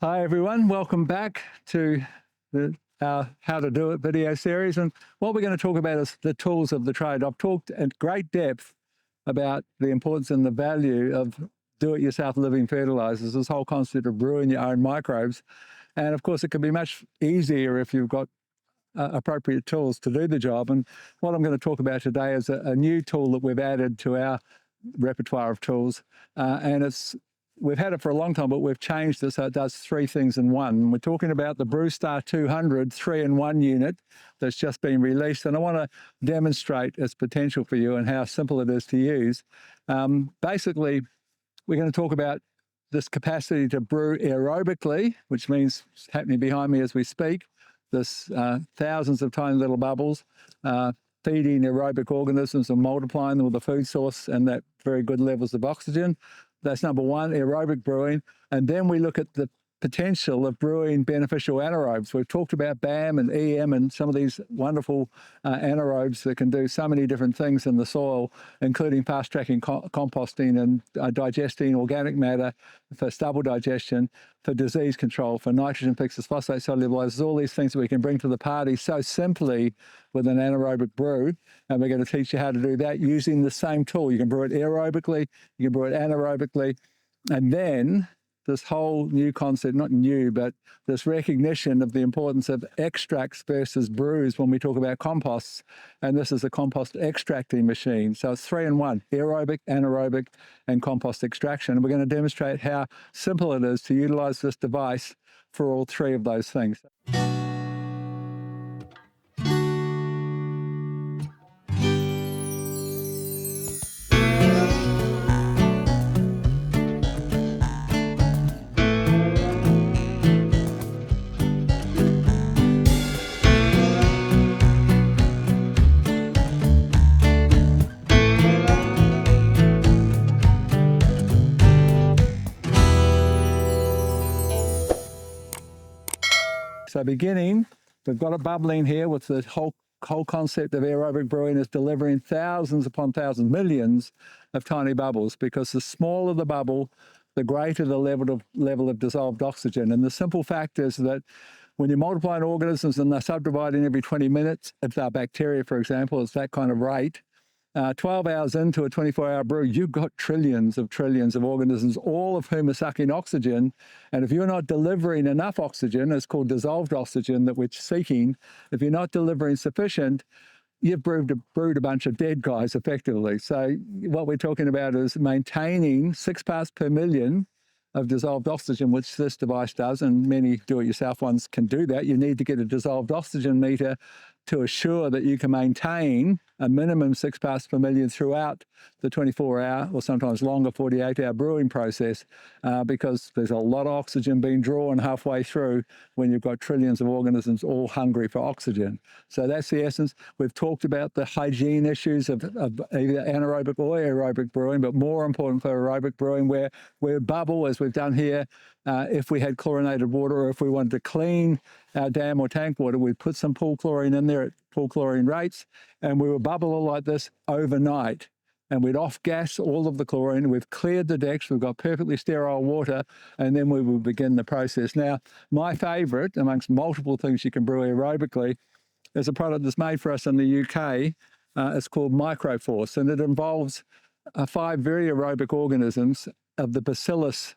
Hi everyone, welcome back to our How to Do It video series. And what we're going to talk about is the tools of the trade. I've talked at great depth about the importance and the value of do-it-yourself living fertilizers, this whole concept of brewing your own microbes. And of course, it can be much easier if you've got appropriate tools to do the job. And what I'm going to talk about today is a new tool that we've added to our repertoire of tools. We've had it for a long time, but we've changed it so it does three things in one. We're talking about the Brewstar 200 3-in-1 unit that's just been released, and I want to demonstrate its potential for you and how simple it is to use. Basically, we're going to talk about this capacity to brew aerobically, which means it's happening behind me as we speak. There's thousands of tiny little bubbles feeding aerobic organisms and multiplying them with a food source and that very good levels of oxygen. That's number one, aerobic brewing. And then we look at the potential of brewing beneficial anaerobes. We've talked about BAM and EM and some of these wonderful anaerobes that can do so many different things in the soil, including fast-tracking composting and digesting organic matter for stubble digestion, for disease control, for nitrogen fixes, phosphate solubilizers, all these things that we can bring to the party so simply with an anaerobic brew. And we're going to teach you how to do that using the same tool. You can brew it aerobically, you can brew it anaerobically, and then this whole new concept, not new, but this recognition of the importance of extracts versus brews when we talk about composts. And this is a compost extracting machine. So it's 3-in-1, aerobic, anaerobic, and compost extraction. And we're going to demonstrate how simple it is to utilize this device for all three of those things. So beginning, we've got a bubbling here with the whole concept of aerobic brewing is delivering thousands upon thousands, millions of tiny bubbles, because the smaller the bubble, the greater the level of dissolved oxygen. And the simple fact is that when you're multiplying organisms and they're subdividing every 20 minutes, if they're bacteria, for example, it's that kind of rate. 12 hours into a 24-hour brew, you've got trillions of organisms, all of whom are sucking oxygen. And if you're not delivering enough oxygen, it's called dissolved oxygen that we're seeking, if you're not delivering sufficient, you've brewed a bunch of dead guys effectively. So what we're talking about is maintaining 6 parts per million of dissolved oxygen, which this device does, and many do-it-yourself ones can do that. You need to get a dissolved oxygen meter to assure that you can maintain a minimum 6 parts per million throughout the 24-hour or sometimes longer 48-hour brewing process, because there's a lot of oxygen being drawn halfway through when you've got trillions of organisms all hungry for oxygen. So that's the essence. We've talked about the hygiene issues of either anaerobic or aerobic brewing, but more important for aerobic brewing, where bubble, as we've done here, if we had chlorinated water, or if we wanted to clean our dam or tank water, we'd put some pool chlorine in there at pool chlorine rates, and we would bubble it like this overnight. And we'd off-gas all of the chlorine. We've cleared the decks. We've got perfectly sterile water, and then we will begin the process. Now, my favourite, amongst multiple things you can brew aerobically, is a product that's made for us in the UK. It's called Microforce, and it involves 5 very aerobic organisms of the bacillus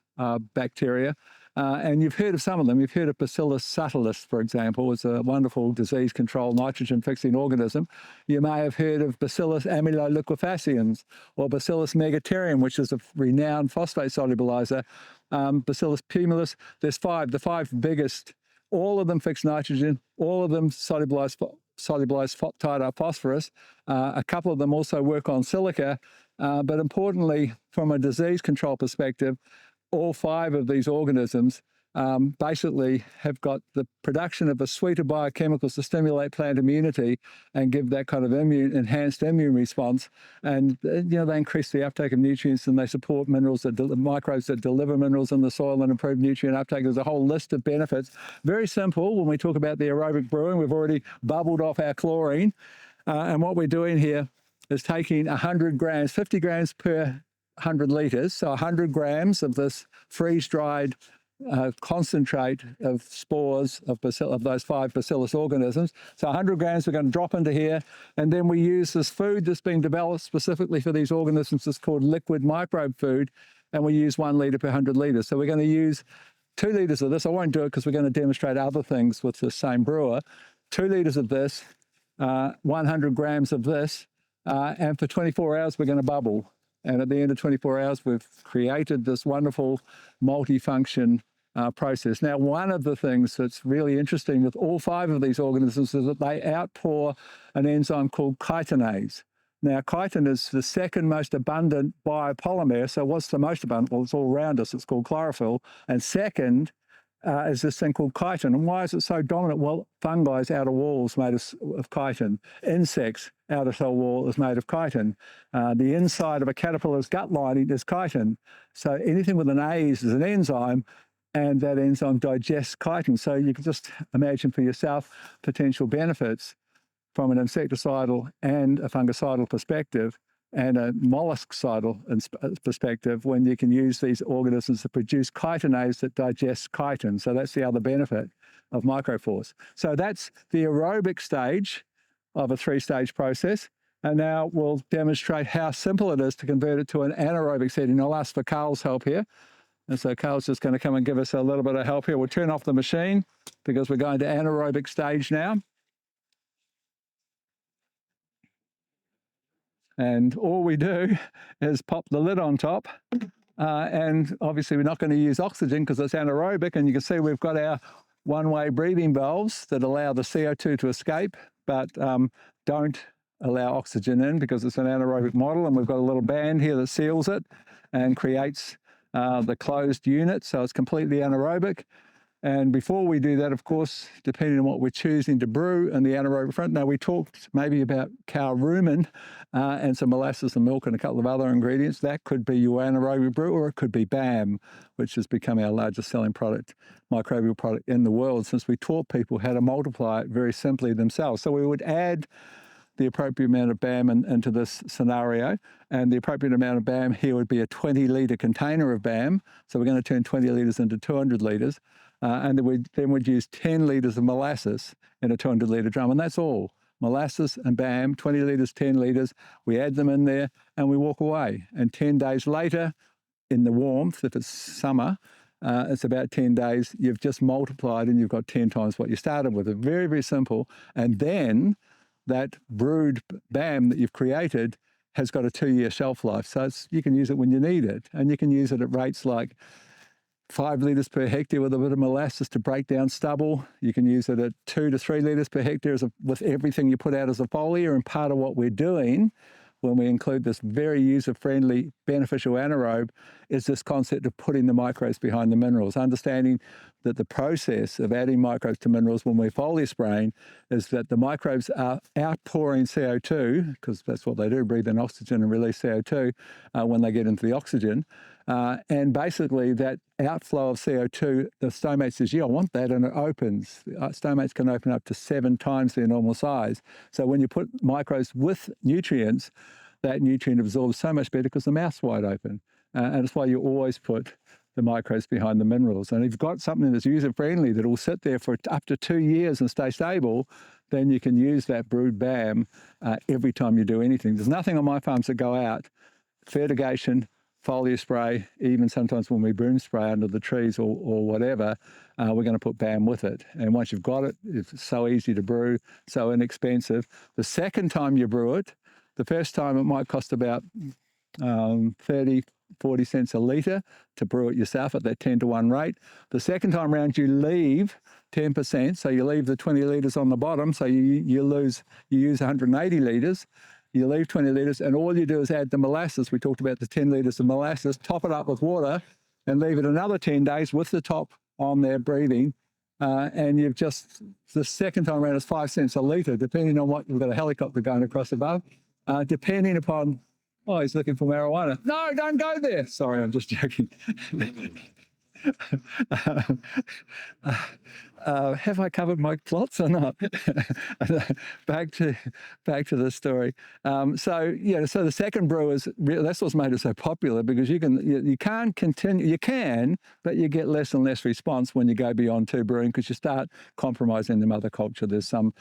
bacteria. And you've heard of some of them. You've heard of Bacillus subtilis, for example. It's a wonderful disease control nitrogen-fixing organism. You may have heard of Bacillus amyloliquefaciens or Bacillus megaterium, which is a renowned phosphate solubilizer. Bacillus pumilus. There's 5, the 5 biggest. All of them fix nitrogen. All of them solubilize tied up phosphorus. A couple of them also work on silica. But importantly, from a disease control perspective, all 5 of these organisms basically have got the production of a suite of biochemicals to stimulate plant immunity and give that kind of enhanced immune response. And they increase the uptake of nutrients, and they support minerals, microbes that deliver minerals in the soil and improve nutrient uptake. There's a whole list of benefits. Very simple. When we talk about the aerobic brewing, we've already bubbled off our chlorine. And what we're doing here is taking 100 grams, 50 grams per 100 litres, so 100 grams of this freeze-dried concentrate of spores of those 5 bacillus organisms. So 100 grams we're going to drop into here, and then we use this food that's been developed specifically for these organisms. It's called liquid microbe food, and we use 1 litre per 100 litres. So we're going to use 2 litres of this. I won't do it because we're going to demonstrate other things with the same brewer. 2 litres of this, 100 grams of this, and for 24 hours we're going to bubble. And at the end of 24 hours, we've created this wonderful multifunction process. Now, one of the things that's really interesting with all 5 of these organisms is that they outpour an enzyme called chitinase. Now, chitin is the second most abundant biopolymer. So what's the most abundant? Well, it's all around us. It's called chlorophyll. And second is this thing called chitin. And why is it so dominant? Well, fungi's outer wall is made of chitin. Insects' outer cell wall is made of chitin. The inside of a caterpillar's gut lining is chitin. So anything with an A is an enzyme, and that enzyme digests chitin. So you can just imagine for yourself potential benefits from an insecticidal and a fungicidal perspective and a molluscidal perspective when you can use these organisms to produce chitinase that digests chitin. So that's the other benefit of microforce. So that's the aerobic stage of a 3-stage process. And now we'll demonstrate how simple it is to convert it to an anaerobic setting. I'll ask for Carl's help here. And so Carl's just going to come and give us a little bit of help here. We'll turn off the machine because we're going to anaerobic stage now. And all we do is pop the lid on top. And obviously we're not going to use oxygen because it's anaerobic. And you can see we've got our one-way breathing valves that allow the CO2 to escape, but don't allow oxygen in because it's an anaerobic model. And we've got a little band here that seals it and creates the closed unit. So it's completely anaerobic. And before we do that, of course, depending on what we're choosing to brew in the anaerobic front, now we talked maybe about cow rumen and some molasses and milk and a couple of other ingredients. That could be your anaerobic brew, or it could be BAM, which has become our largest selling product, microbial product in the world, since we taught people how to multiply it very simply themselves. So we would add the appropriate amount of BAM into this scenario. And the appropriate amount of BAM here would be a 20-litre container of BAM. So we're going to turn 20 litres into 200 litres. And then we'd use 10 litres of molasses in a 200-litre drum. And that's all. Molasses and BAM, 20 litres, 10 litres. We add them in there and we walk away. And 10 days later, in the warmth, if it's summer, it's about 10 days, you've just multiplied and you've got 10 times what you started with. It's very, very simple. And then that brewed BAM that you've created has got a 2-year shelf life. So you can use it when you need it. And you can use it at rates like 5 litres per hectare with a bit of molasses to break down stubble. You can use it at 2 to 3 litres per hectare with everything you put out as a foliar. And part of what we're doing when we include this very user-friendly, beneficial anaerobe is this concept of putting the microbes behind the minerals, understanding that the process of adding microbes to minerals when we're foliar spraying is that the microbes are outpouring CO2, because that's what they do, breathe in oxygen and release CO2 when they get into the oxygen. And basically that outflow of CO2, the stomate says, yeah, I want that, and it opens. Stomates can open up to 7 times their normal size. So when you put microbes with nutrients, that nutrient absorbs so much better because the mouth's wide open. And that's why you always put the microbes behind the minerals. And if you've got something that's user-friendly that will sit there for up to 2 years and stay stable, then you can use that brewed BAM every time you do anything. There's nothing on my farms that go out. Fertigation, foliar spray, even sometimes when we broom spray under the trees or whatever, we're going to put BAM with it. And once you've got it, it's so easy to brew, so inexpensive. The second time you brew it, the first time it might cost about 30, 40 cents a litre to brew it yourself at that 10-to-1 rate. The second time round, you leave 10%, so you leave the 20 litres on the bottom, so you use 180 litres. You leave 20 litres, and all you do is add the molasses. We talked about the 10 litres of molasses, top it up with water, and leave it another 10 days with the top on there breathing. And you've just, the second time around is 5 cents a litre, depending on what, we've got a helicopter going across above, depending upon, oh, he's looking for marijuana. No, don't go there. Sorry, I'm just joking. have I covered my plots or not? back to the story. So the second brew is that's what's made it so popular, because you can't continue. You can, but you get less and less response when you go beyond 2 brewing, because you start compromising the mother culture. There's some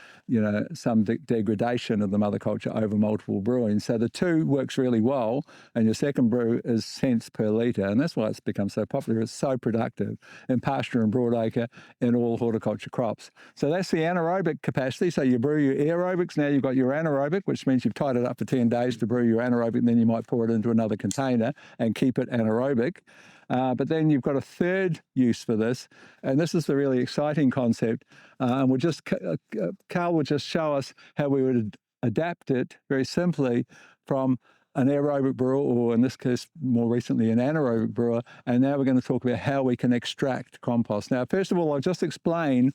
degradation of the mother culture over multiple brewing. So the 2 works really well, and your second brew is cents per litre, and that's why it's become so popular. It's so productive in pasture and broadacre in all horticulture crops. So that's the anaerobic capacity. So you brew your aerobics, now you've got your anaerobic, which means you've tied it up for 10 days to brew your anaerobic, and then you might pour it into another container and keep it anaerobic. But then you've got a third use for this, and this is the really exciting concept. And Carl will just show us how we would adapt it very simply from an aerobic brewer, or in this case, more recently, an anaerobic brewer. And now we're going to talk about how we can extract compost. Now, first of all, I'll just explain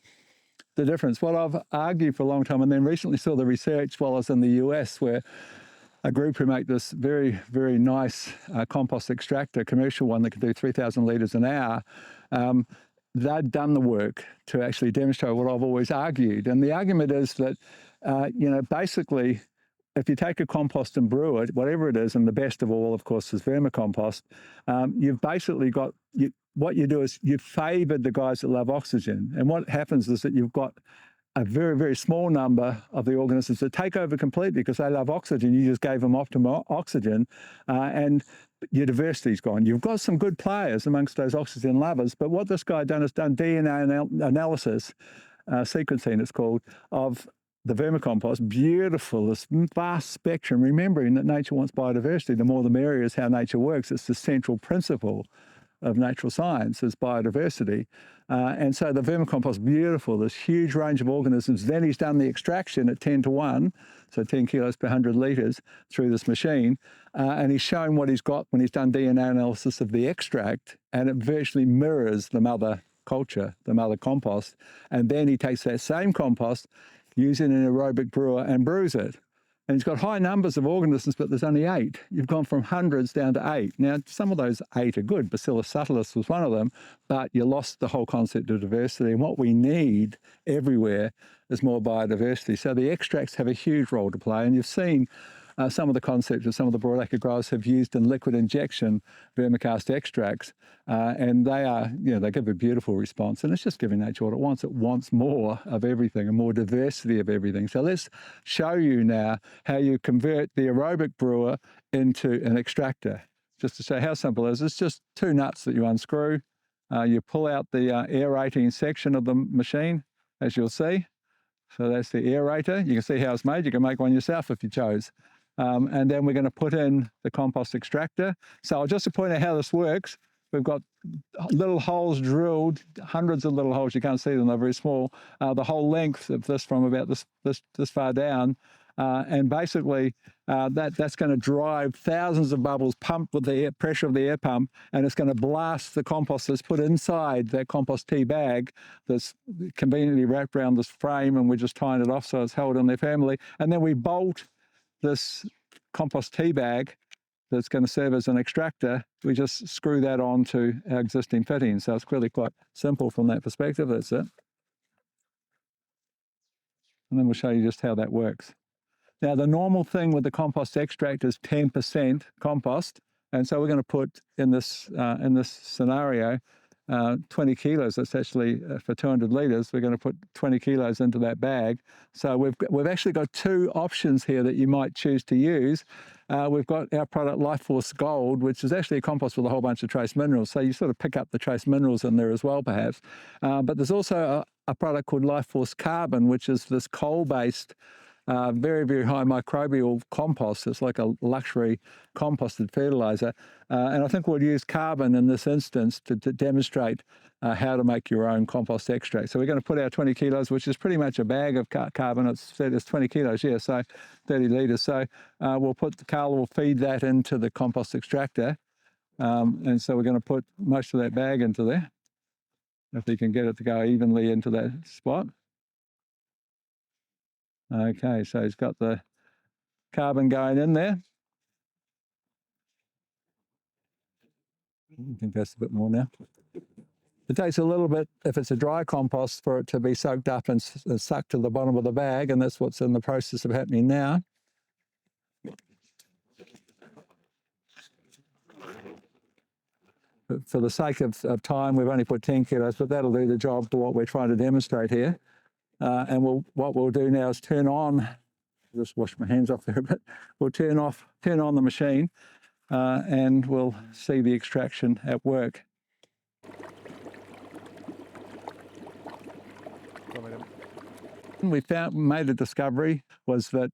the difference. What I've argued for a long time, and then recently saw the research while I was in the US, where a group who make this very, very nice compost extractor, commercial one that can do 3,000 litres an hour, they've done the work to actually demonstrate what I've always argued. And the argument is that, basically, if you take a compost and brew it, whatever it is, and the best of all, of course, is vermicompost, you've basically got, what you do is you've favoured the guys that love oxygen. And what happens is that you've got a very, very small number of the organisms that take over completely because they love oxygen. You just gave them optimal oxygen, and your diversity's gone. You've got some good players amongst those oxygen lovers, but what this guy done is done DNA analysis, sequencing it's called, of the vermicompost. Beautiful, this vast spectrum, remembering that nature wants biodiversity. The more the merrier is how nature works. It's the central principle of natural science is biodiversity. And so the vermicompost, beautiful, this huge range of organisms. Then he's done the extraction at 10 to 1, so 10 kilos per 100 litres through this machine. And he's shown what he's got when he's done DNA analysis of the extract, and it virtually mirrors the mother culture, the mother compost. And then he takes that same compost, using an aerobic brewer, and brews it. And he's got high numbers of organisms, but there's only 8. You've gone from hundreds down to 8. Now, some of those 8 are good. Bacillus subtilis was one of them, but you lost the whole concept of diversity. And what we need everywhere is more biodiversity. So the extracts have a huge role to play. And you've seen some of the concepts that some of the broadacre growers have used in liquid injection vermicast extracts, and they give a beautiful response. And it's just giving nature what it wants. It wants more of everything and more diversity of everything. So let's show you now how you convert the aerobic brewer into an extractor. Just to show how simple it is, it's just 2 nuts that you unscrew. You pull out the aerating section of the machine, as you'll see. So that's the aerator. You can see how it's made. You can make one yourself if you chose. And then we're going to put in the compost extractor. So just to point out how this works, we've got little holes drilled, hundreds of little holes. You can't see them, they're very small. The whole length of this from about this far down. And basically, that's going to drive thousands of bubbles pumped with the pressure of the air pump, and it's going to blast the compost that's put inside that compost tea bag that's conveniently wrapped around this frame, and we're just tying it off so it's held in their family. And then we bolt this compost tea bag that's going to serve as an extractor. We just screw that onto our existing fittings. So it's really quite simple from that perspective. That's it. And then we'll show you just how that works. Now, the normal thing with the compost extract is 10% compost. And so we're going to put in this scenario 20 kilos. That's actually for 200 litres. We're going to put 20 kilos into that bag. So we've actually got 2 options here that you might choose to use. We've got our product Life Force Gold, which is actually a compost with a whole bunch of trace minerals. So you sort of pick up the trace minerals in there as well, perhaps. But there's also a product called Life Force Carbon, which is this coal-based very, very high microbial compost. It's like a luxury composted fertiliser. And I think we'll use carbon in this instance to demonstrate how to make your own compost extract. So we're going to put our 20 kilos, which is pretty much a bag of carbon. It's 20 kilos, yeah, so 30 litres. So Carl will feed that into the compost extractor. And so we're going to put most of that bag into there, if we can get it to go evenly into that spot. Okay, so he's got the carbon going in there. I think that's a bit more now. It takes a little bit, if it's a dry compost, for it to be soaked up and sucked to the bottom of the bag, and that's what's in the process of happening now. For the sake of time, we've only put 10 kilos, but that'll do the job for what we're trying to demonstrate here. And what we'll do now is turn on, just wash my hands off there a bit, we'll turn on the machine, and we'll see the extraction at work. We made a discovery was that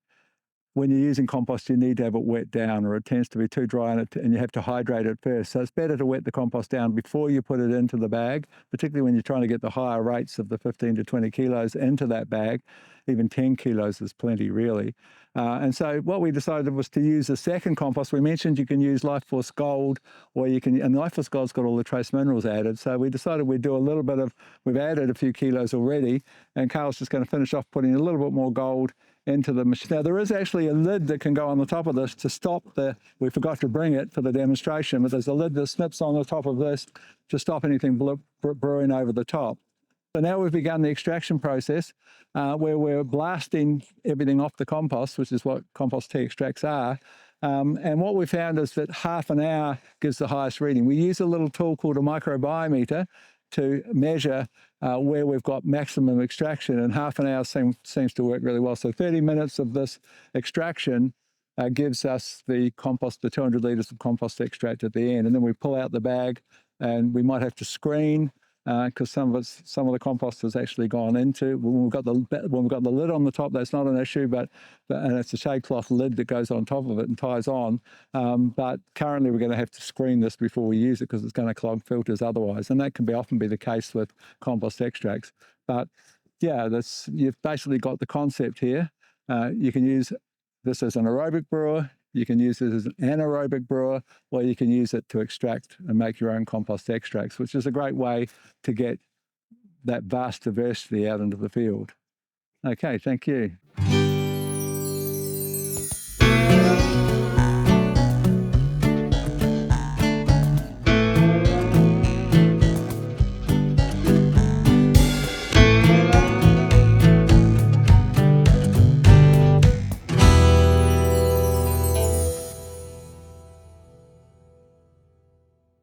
when you're using compost, you need to have it wet down, or it tends to be too dry and you have to hydrate it first. So it's better to wet the compost down before you put it into the bag, particularly when you're trying to get the higher rates of the 15 to 20 kilos into that bag. Even 10 kilos is plenty, really. And so what we decided was to use a second compost. We mentioned you can use Life Force Gold, or you can, and Life Force Gold's got all the trace minerals added. So we decided we'd do a little bit of, we've added a few kilos already, and Carl's just going to finish off putting a little bit more gold into the machine. Now, there is actually a lid that can go on the top of this to stop we forgot to bring it for the demonstration, but there's a lid that snips on the top of this to stop anything brewing over the top. So now we've begun the extraction process where we're blasting everything off the compost, which is what compost tea extracts are. And what we found is that half an hour gives the highest reading. We use a little tool called a microbiometer to measure where we've got maximum extraction, and half an hour seems to work really well. So 30 minutes of this extraction gives us the 200 litres of compost extract at the end, and then we pull out the bag, and we might have to screen because some of the compost has actually gone into. When we've got the lid on the top, that's not an issue, and it's a shade cloth lid that goes on top of it and ties on. But currently, we're going to have to screen this before we use it because it's going to clog filters otherwise, and that can often be the case with compost extracts. But yeah, you've basically got the concept here. You can use this as an aerobic brewer. You can use it as an anaerobic brewer, or you can use it to extract and make your own compost extracts, which is a great way to get that vast diversity out into the field. Okay, thank you.